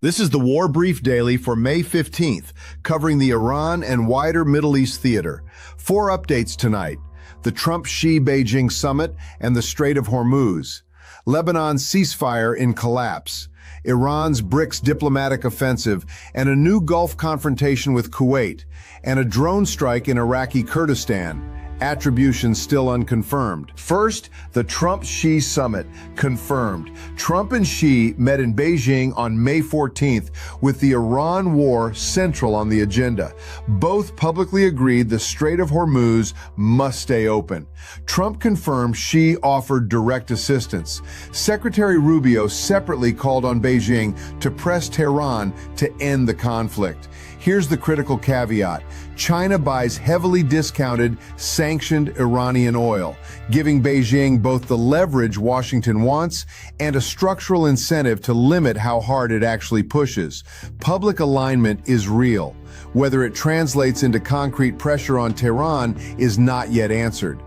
This is the War Brief Daily for May 15th, covering the Iran and wider Middle East theater. 4 updates tonight: the Trump-Xi-Beijing summit and the Strait of Hormuz, Lebanon's ceasefire in collapse, Iran's BRICS diplomatic offensive and a new Gulf confrontation with Kuwait, and a drone strike in Iraqi Kurdistan. Attribution still unconfirmed. First, the Trump-Xi summit confirmed. Trump and Xi met in Beijing on May 14th with the Iran war central on the agenda. Both publicly agreed the Strait of Hormuz must stay open. Trump confirmed Xi offered direct assistance. Secretary Rubio separately called on Beijing to press Tehran to end the conflict. Here's the critical caveat: China buys heavily discounted, sanctioned Iranian oil, giving Beijing both the leverage Washington wants and a structural incentive to limit how hard it actually pushes. Public alignment is real. Whether it translates into concrete pressure on Tehran is not yet answered.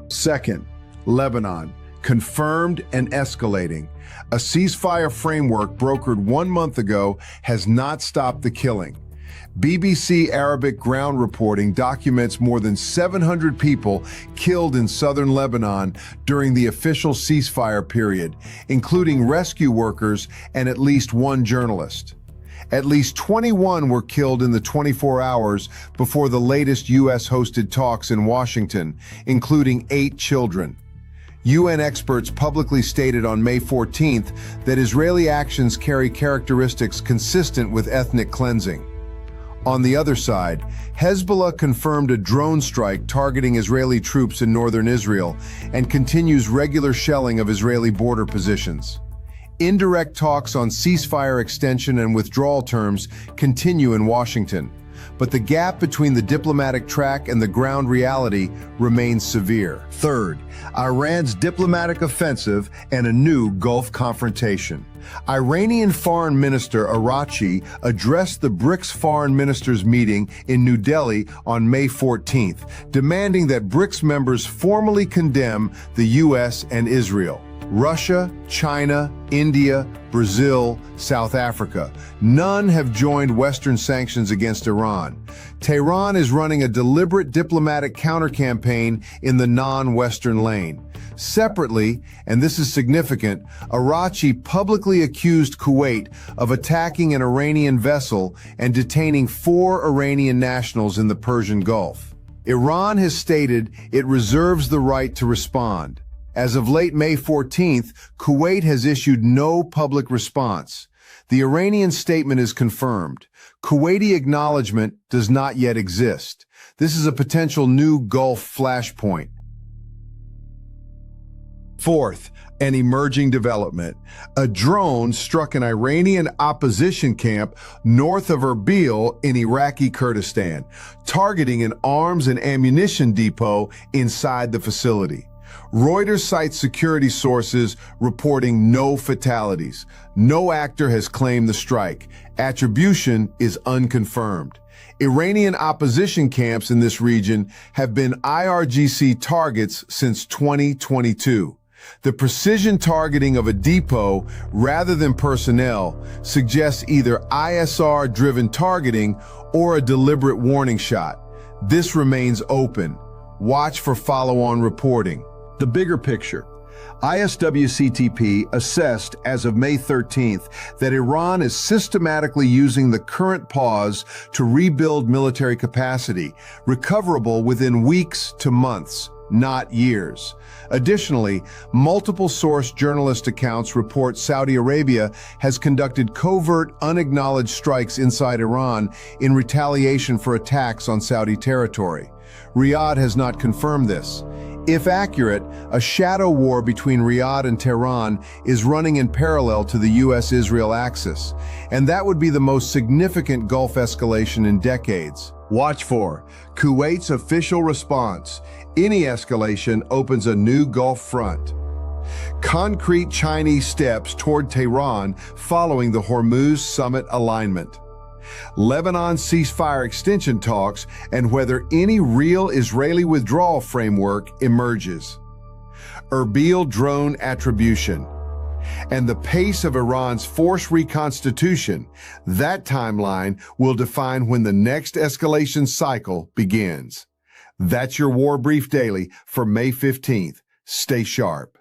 Second, Lebanon, confirmed and escalating. A ceasefire framework brokered 1 month ago has not stopped the killing. BBC Arabic ground reporting documents more than 700 people killed in southern Lebanon during the official ceasefire period, including rescue workers and at least 1 journalist. At least 21 were killed in the 24 hours before the latest U.S.-hosted talks in Washington, including 8 children. UN experts publicly stated on May 14th that Israeli actions carry characteristics consistent with ethnic cleansing. On the other side, Hezbollah confirmed a drone strike targeting Israeli troops in northern Israel and continues regular shelling of Israeli border positions. Indirect talks on ceasefire extension and withdrawal terms continue in Washington, but the gap between the diplomatic track and the ground reality remains severe. Third, Iran's diplomatic offensive and a new Gulf confrontation. Iranian Foreign Minister Araghchi addressed the BRICS foreign ministers meeting in New Delhi on May 14th, demanding that BRICS members formally condemn the U.S. and Israel. Russia, China, India, Brazil, South Africa. None have joined Western sanctions against Iran. Tehran is running a deliberate diplomatic counter-campaign in the non-Western lane. Separately, and this is significant, Araghchi publicly accused Kuwait of attacking an Iranian vessel and detaining 4 Iranian nationals in the Persian Gulf. Iran has stated it reserves the right to respond. As of late May 14th, Kuwait has issued no public response. The Iranian statement is confirmed. Kuwaiti acknowledgement does not yet exist. This is a potential new Gulf flashpoint. Fourth, an emerging development. A drone struck an Iranian opposition camp north of Erbil in Iraqi Kurdistan, targeting an arms and ammunition depot inside the facility. Reuters cites security sources reporting no fatalities. No actor has claimed the strike. Attribution is unconfirmed. Iranian opposition camps in this region have been IRGC targets since 2022. The precision targeting of a depot rather than personnel suggests either ISR-driven targeting or a deliberate warning shot. This remains open. Watch for follow-on reporting. The bigger picture. ISWCTP assessed as of May 13th that Iran is systematically using the current pause to rebuild military capacity, recoverable within weeks to months, not years. Additionally, multiple source journalist accounts report Saudi Arabia has conducted covert, unacknowledged strikes inside Iran in retaliation for attacks on Saudi territory. Riyadh has not confirmed this. If accurate, a shadow war between Riyadh and Tehran is running in parallel to the U.S.-Israel axis, and that would be the most significant Gulf escalation in decades. Watch for Kuwait's official response. Any escalation opens a new Gulf front. Concrete Chinese steps toward Tehran following the Hormuz summit alignment. Lebanon ceasefire extension talks and whether any real Israeli withdrawal framework emerges. Erbil drone attribution. and the pace of Iran's forced reconstitution, that timeline will define when the next escalation cycle begins. That's your War Brief Daily for May 15th. Stay sharp.